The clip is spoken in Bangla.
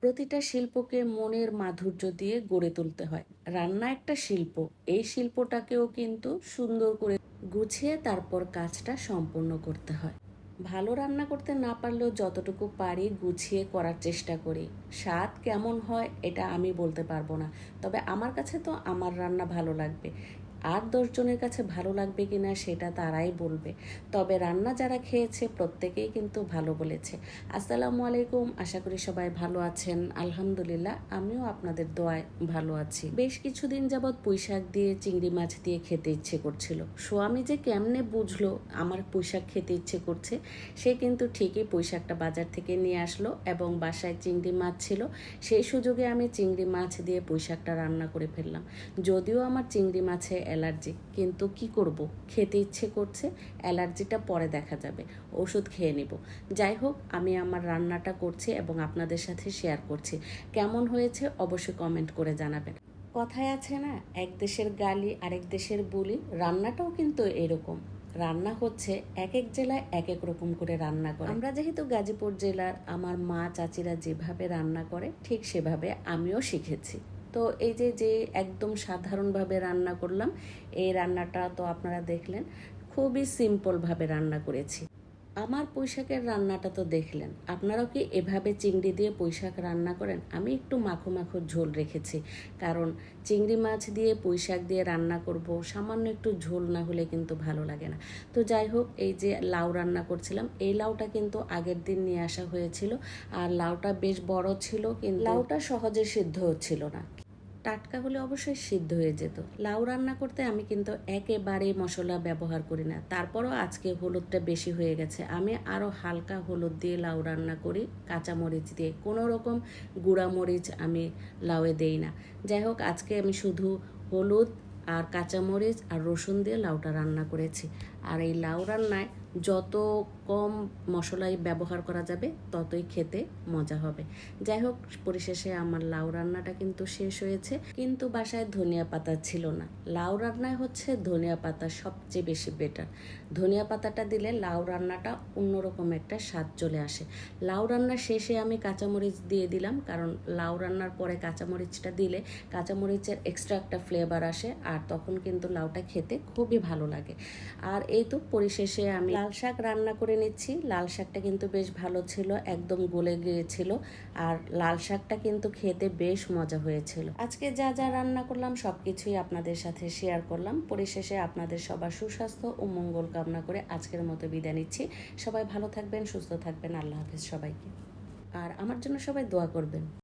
প্রতিটা শিল্পকে মনের মাধুর্য দিয়ে গড়ে তুলতে হয়। রান্না একটা শিল্প। এই শিল্পটাকেও কিন্তু সুন্দর করে গুছিয়ে তারপর কাজটা সম্পূর্ণ করতে হয়। ভালো রান্না করতে না পারলেও যতটুকু পারি গুছিয়ে করার চেষ্টা করি। স্বাদ কেমন হয় এটা আমি বলতে পারবো না, তবে আমার কাছে তো আমার রান্না ভালো লাগবে। আর 10 জনের কাছে ভালো লাগবে কিনা সেটা তারাই বলবে। তবে রান্না যারা খেয়েছে প্রত্যেকেই কিন্তু ভালো বলেছে। আসসালামু আলাইকুম, আশা করি সবাই ভালো আছেন। আলহামদুলিল্লাহ, আমিও আপনাদের দোয়ায় ভালো আছি। বেশ কিছুদিন যাবৎ পুঁইশাক দিয়ে চিংড়ি মাছ দিয়ে খেতে ইচ্ছে করছিল। স্বামী যে কেমনে বুঝলো আমার পুঁইশাক খেতে ইচ্ছে করছে, সে কিন্তু ঠিকই পুঁইশাকটা বাজার থেকে নিয়ে আসলো এবং বাসায় চিংড়ি মাছ ছিল। সেই সুযোগে আমি চিংড়ি মাছ দিয়ে পুঁইশাকটা রান্না করে ফেললাম। যদিও আমার চিংড়ি মাছে অ্যালার্জি, কিন্তু কি করব, খেতে ইচ্ছে করছে। অ্যালার্জিটা পরে দেখা যাবে, ওষুধ খেয়ে নিব। যাই হোক, আমি আমার রান্নাটা করছি এবং আপনাদের সাথে শেয়ার করছি। কেমন হয়েছে অবশ্যই কমেন্ট করে জানাবেন। কথায় আছে না, এক দেশের গালি আরেক দেশের বুলি, রান্নাটাও কিন্তু এরকম। রান্না হচ্ছে এক এক জেলায় এক এক রকম করে রান্না করে। আমরা যেহেতু গাজীপুর জেলার, আমার মা চাচিরা যেভাবে রান্না করে ঠিক সেভাবে আমিও শিখেছি। তো এই যে যে একদম সাধারণভাবে রান্না করলাম, এই রান্নাটা তো আপনারা দেখলেন, খুবই সিম্পলভাবে রান্না করেছি। আমার পুঁইশাকের রান্নাটা তো দেখলেন। আপনারাও কি এভাবে চিংড়ি দিয়ে পুঁইশাক রান্না করেন? আমি একটু মাখো মাখো ঝোল রেখেছি, কারণ চিংড়ি মাছ দিয়ে পুঁইশাক দিয়ে রান্না করব, সামান্য একটু ঝোল না হলে কিন্তু ভালো লাগে না। তো যাই হোক, এই যে লাউ রান্না করছিলাম, এই লাউটা কিন্তু আগের দিন নিয়ে আসা হয়েছিল। আর লাউটা বেশ বড় ছিল, কিন্তু লাউটা সহজে সিদ্ধ হচ্ছিল না। টাটকা হলে অবশ্যই সিদ্ধ হয়ে যেত। লাউ রান্না করতে আমি কিন্তু একেবারেই মশলা ব্যবহার করি না, তারপরও আজকে হলুদটা বেশি হয়ে গেছে। আমি আরও হালকা হলুদ দিয়ে লাউ রান্না করি, কাঁচামরিচ দিয়ে। কোনো রকম গুঁড়ামরিচ আমি লাউয়ে দেই না। যাই হোক, আজকে আমি শুধু হলুদ আর কাঁচামরিচ আর রসুন দিয়ে লাউটা রান্না করেছি। আর এই লাউ রান্নায় যত কম মশলাই ব্যবহার করা যাবে ততই খেতে মজা হবে। যাই হোক, পরিশেষে আমার লাউ রান্নাটা কিন্তু শেষ হয়েছে, কিন্তু বাসায় ধনিয়া পাতা ছিল না। লাউ রান্নায় হচ্ছে ধনিয়া পাতা সবচেয়ে বেশি বেটার। ধনিয়া পাতাটা দিলে লাউ রান্নাটা অন্যরকম একটা স্বাদ চলে আসে। লাউ রান্নার শেষে আমি কাঁচামরিচ দিয়ে দিলাম, কারণ লাউ রান্নার পরে কাঁচামরিচটা দিলে কাঁচামরিচের এক্সট্রা একটা ফ্লেভার আসে, আর তখন কিন্তু লাউটা খেতে খুবই ভালো লাগে। আর এই তো পরিশেষে আমি লাল শাক রান্না করে নিচ্ছি। লাল শাকটা কিন্তু বেশ ভালো ছিল, একদম গলে গিয়েছিল। আর লাল শাকটা কিন্তু খেতে বেশ মজা হয়েছিল। আজকে যা যা রান্না করলাম সব কিছুই আপনাদের সাথে শেয়ার করলাম। পরিশেষে আপনাদের সবার সুস্বাস্থ্য ও মঙ্গল কামনা করে আজকের মতো বিদায় নিচ্ছি। সবাই ভালো থাকবেন, সুস্থ থাকবেন। আল্লাহ হাফেজ সবাইকে। আর আমার জন্য সবাই দোয়া করবেন।